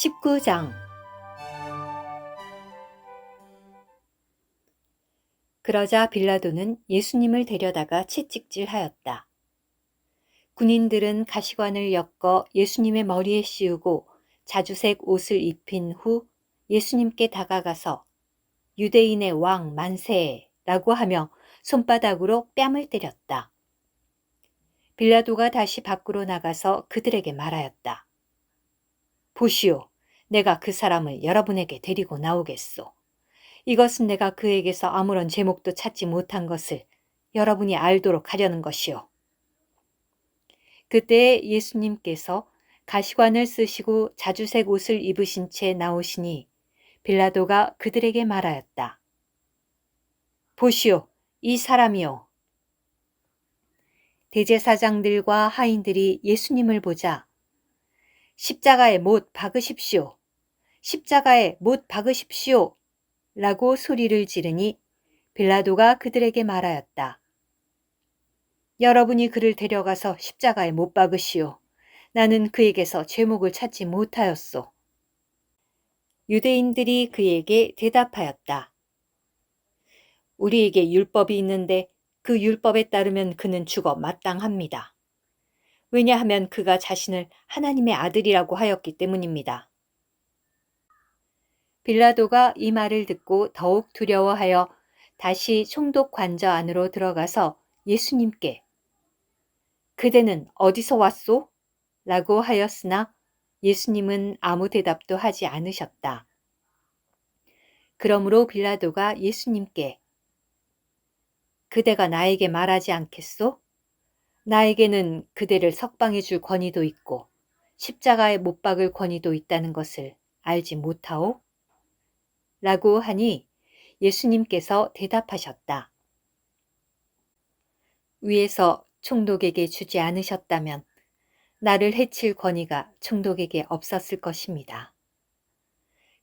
19장. 그러자 빌라도는 예수님을 데려다가 채찍질하였다. 군인들은 가시관을 엮어 예수님의 머리에 씌우고 자주색 옷을 입힌 후 예수님께 다가가서 유대인의 왕 만세라고 하며 손바닥으로 뺨을 때렸다. 빌라도가 다시 밖으로 나가서 그들에게 말하였다. 보시오, 내가 그 사람을 여러분에게 데리고 나오겠소. 이것은 내가 그에게서 아무런 제목도 찾지 못한 것을 여러분이 알도록 하려는 것이요. 그때 예수님께서 가시관을 쓰시고 자주색 옷을 입으신 채 나오시니 빌라도가 그들에게 말하였다. 보시오, 이 사람이요. 대제사장들과 하인들이 예수님을 보자 십자가에 못 박으십시오. 십자가에 못 박으십시오. 라고 소리를 지르니 빌라도가 그들에게 말하였다. 여러분이 그를 데려가서 십자가에 못 박으시오. 나는 그에게서 제목을 찾지 못하였소. 유대인들이 그에게 대답하였다. 우리에게 율법이 있는데 그 율법에 따르면 그는 죽어 마땅합니다. 왜냐하면 그가 자신을 하나님의 아들이라고 하였기 때문입니다. 빌라도가 이 말을 듣고 더욱 두려워하여 다시 총독 관저 안으로 들어가서 예수님께 그대는 어디서 왔소? 라고 하였으나 예수님은 아무 대답도 하지 않으셨다. 그러므로 빌라도가 예수님께 그대가 나에게 말하지 않겠소? 나에게는 그대를 석방해 줄 권위도 있고 십자가에 못 박을 권위도 있다는 것을 알지 못하오? 라고 하니 예수님께서 대답하셨다. 위에서 총독에게 주지 않으셨다면 나를 해칠 권위가 총독에게 없었을 것입니다.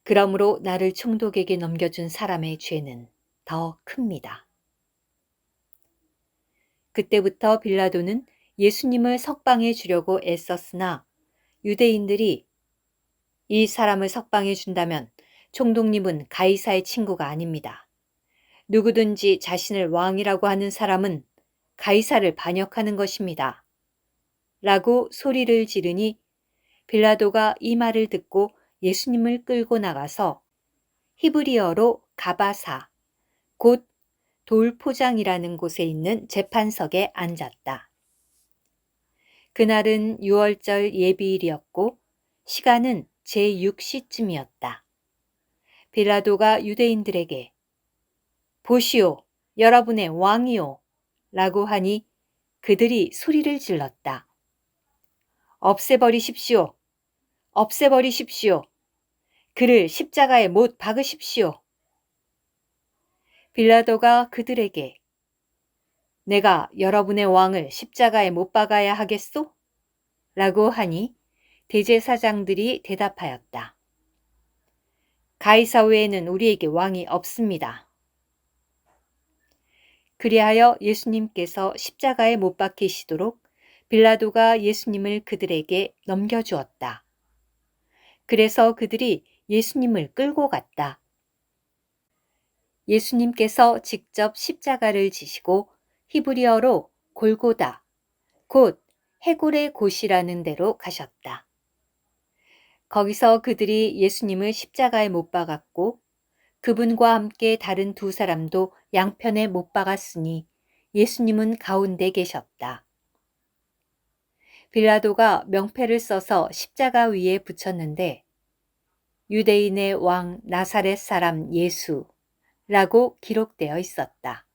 그러므로 나를 총독에게 넘겨준 사람의 죄는 더 큽니다. 그때부터 빌라도는 예수님을 석방해 주려고 애썼으나 유대인들이 이 사람을 석방해 준다면 총독님은 가이사의 친구가 아닙니다. 누구든지 자신을 왕이라고 하는 사람은 가이사를 반역하는 것입니다. 라고 소리를 지르니 빌라도가 이 말을 듣고 예수님을 끌고 나가서 히브리어로 가바사, 곧 돌포장이라는 곳에 있는 재판석에 앉았다. 그날은 유월절 예비일이었고 시간은 제6시쯤이었다. 빌라도가 유대인들에게 보시오, 여러분의 왕이요 라고 하니 그들이 소리를 질렀다. 없애버리십시오. 없애버리십시오. 그를 십자가에 못 박으십시오. 빌라도가 그들에게 내가 여러분의 왕을 십자가에 못 박아야 하겠소? 라고 하니 대제사장들이 대답하였다. 가이사 외에는 우리에게 왕이 없습니다. 그리하여 예수님께서 십자가에 못 박히시도록 빌라도가 예수님을 그들에게 넘겨주었다. 그래서 그들이 예수님을 끌고 갔다. 예수님께서 직접 십자가를 지시고 히브리어로 골고다, 곧 해골의 곳이라는 데로 가셨다. 거기서 그들이 예수님을 십자가에 못 박았고 그분과 함께 다른 두 사람도 양편에 못 박았으니 예수님은 가운데 계셨다. 빌라도가 명패를 써서 십자가 위에 붙였는데 유대인의 왕 나사렛 사람 예수라고 기록되어 있었다.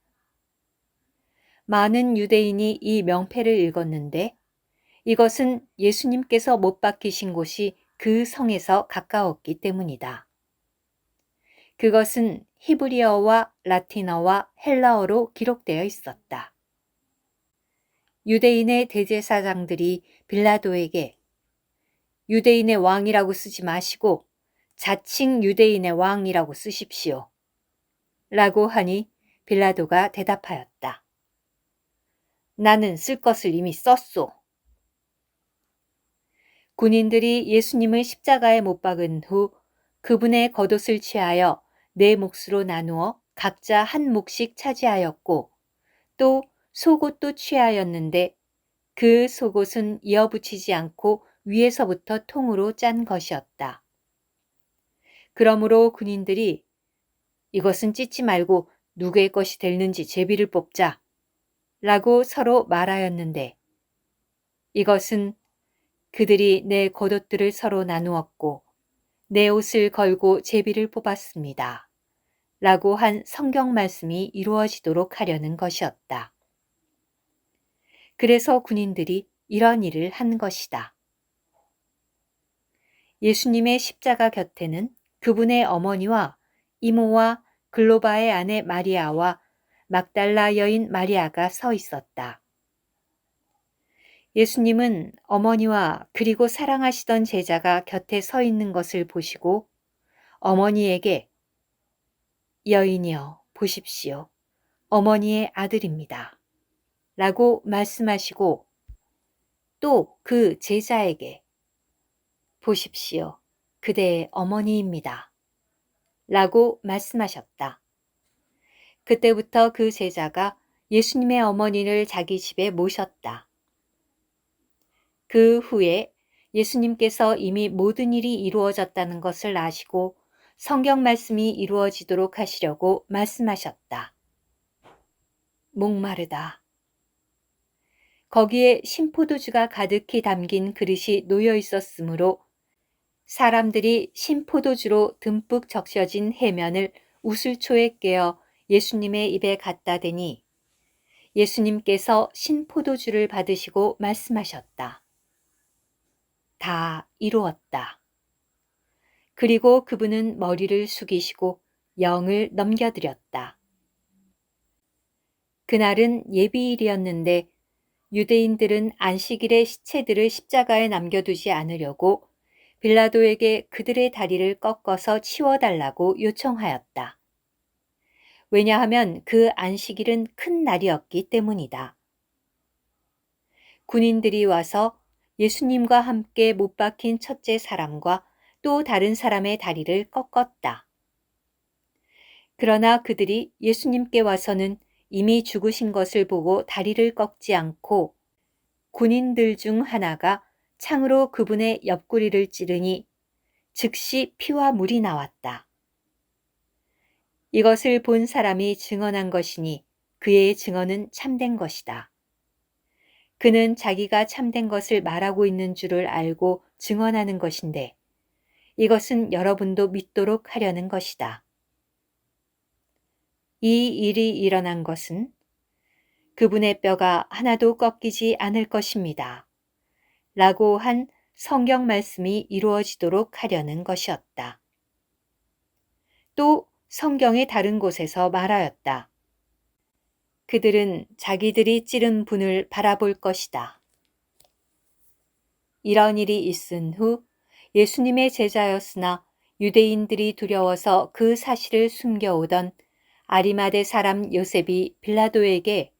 많은 유대인이 이 명패를 읽었는데 이것은 예수님께서 못 박히신 곳이 그 성에서 가까웠기 때문이다. 그것은 히브리어와 라틴어와 헬라어로 기록되어 있었다. 유대인의 대제사장들이 빌라도에게 유대인의 왕이라고 쓰지 마시고 자칭 유대인의 왕이라고 쓰십시오. 라고 하니 빌라도가 대답하였다. 나는 쓸 것을 이미 썼소. 군인들이 예수님을 십자가에 못 박은 후 그분의 겉옷을 취하여 네 몫으로 나누어 각자 한 몫씩 차지하였고 또 속옷도 취하였는데 그 속옷은 이어붙이지 않고 위에서부터 통으로 짠 것이었다. 그러므로 군인들이 이것은 찢지 말고 누구의 것이 됐는지 제비를 뽑자 라고 서로 말하였는데 이것은 그들이 내 겉옷들을 서로 나누었고 내 옷을 걸고 제비를 뽑았습니다. 라고 한 성경 말씀이 이루어지도록 하려는 것이었다. 그래서 군인들이 이런 일을 한 것이다. 예수님의 십자가 곁에는 그분의 어머니와 이모와 글로바의 아내 마리아와 막달라 여인 마리아가 서 있었다. 예수님은 어머니와 그리고 사랑하시던 제자가 곁에 서 있는 것을 보시고 어머니에게 여인이여 보십시오. 어머니의 아들입니다. 라고 말씀하시고 또 그 제자에게 보십시오. 그대의 어머니입니다. 라고 말씀하셨다. 그때부터 그 제자가 예수님의 어머니를 자기 집에 모셨다. 그 후에 예수님께서 이미 모든 일이 이루어졌다는 것을 아시고 성경 말씀이 이루어지도록 하시려고 말씀하셨다. 목마르다. 거기에 신포도주가 가득히 담긴 그릇이 놓여 있었으므로 사람들이 신포도주로 듬뿍 적셔진 해면을 우슬초에 깨어 예수님의 입에 갖다 대니 예수님께서 신포도주를 받으시고 말씀하셨다. 다 이루었다. 그리고 그분은 머리를 숙이시고 영을 넘겨드렸다. 그날은 예비일이었는데 유대인들은 안식일에 시체들을 십자가에 남겨두지 않으려고 빌라도에게 그들의 다리를 꺾어서 치워달라고 요청하였다. 왜냐하면 그 안식일은 큰 날이었기 때문이다. 군인들이 와서 예수님과 함께 못 박힌 첫째 사람과 또 다른 사람의 다리를 꺾었다. 그러나 그들이 예수님께 와서는 이미 죽으신 것을 보고 다리를 꺾지 않고 군인들 중 하나가 창으로 그분의 옆구리를 찌르니 즉시 피와 물이 나왔다. 이것을 본 사람이 증언한 것이니 그의 증언은 참된 것이다. 그는 자기가 참된 것을 말하고 있는 줄을 알고 증언하는 것인데 이것은 여러분도 믿도록 하려는 것이다. 이 일이 일어난 것은 그분의 뼈가 하나도 꺾이지 않을 것입니다. 라고 한 성경 말씀이 이루어지도록 하려는 것이었다. 또 성경의 다른 곳에서 말하였다. 그들은 자기들이 찌른 분을 바라볼 것이다. 이런 일이 있은 후 예수님의 제자였으나 유대인들이 두려워서 그 사실을 숨겨오던 아리마대 사람 요셉이 빌라도에게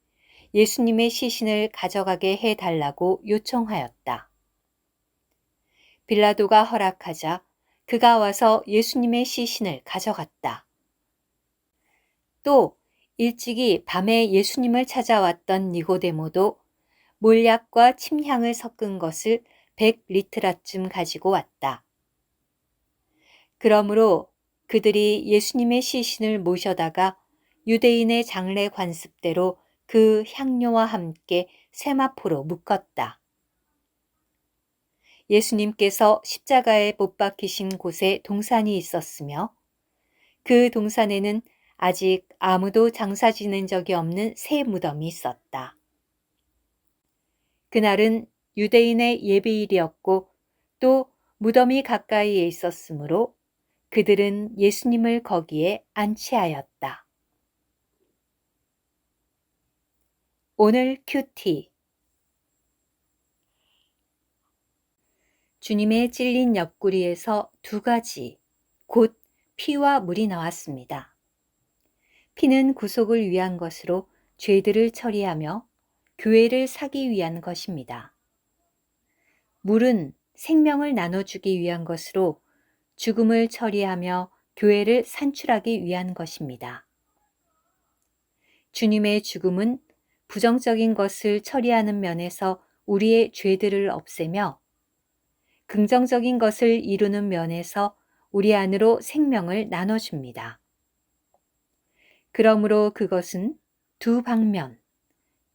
예수님의 시신을 가져가게 해달라고 요청하였다. 빌라도가 허락하자 그가 와서 예수님의 시신을 가져갔다. 또 일찍이 밤에 예수님을 찾아왔던 니고데모도 몰약과 침향을 섞은 것을 100리트라쯤 가지고 왔다. 그러므로 그들이 예수님의 시신을 모셔다가 유대인의 장례 관습대로 그 향료와 함께 세마포로 묶었다. 예수님께서 십자가에 못 박히신 곳에 동산이 있었으며 그 동산에는 아직 아무도 장사 지낸 적이 없는 새 무덤이 있었다. 그날은 유대인의 예비일이었고 또 무덤이 가까이에 있었으므로 그들은 예수님을 거기에 안치하였다. 오늘 큐티 주님의 찔린 옆구리에서 두 가지, 곧 피와 물이 나왔습니다. 피는 구속을 위한 것으로 죄들을 처리하며 교회를 사기 위한 것입니다. 물은 생명을 나눠주기 위한 것으로 죽음을 처리하며 교회를 산출하기 위한 것입니다. 주님의 죽음은 부정적인 것을 처리하는 면에서 우리의 죄들을 없애며 긍정적인 것을 이루는 면에서 우리 안으로 생명을 나눠줍니다. 그러므로 그것은 두 방면,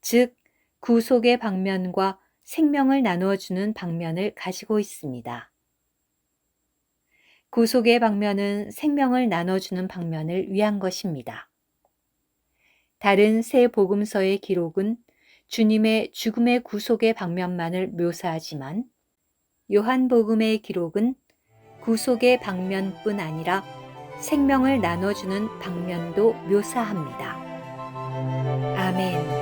즉 구속의 방면과 생명을 나누어주는 방면을 가지고 있습니다. 구속의 방면은 생명을 나눠주는 방면을 위한 것입니다. 다른 세 복음서의 기록은 주님의 죽음의 구속의 방면만을 묘사하지만 요한복음의 기록은 구속의 방면뿐 아니라 생명을 나눠주는 방면도 묘사합니다. 아멘.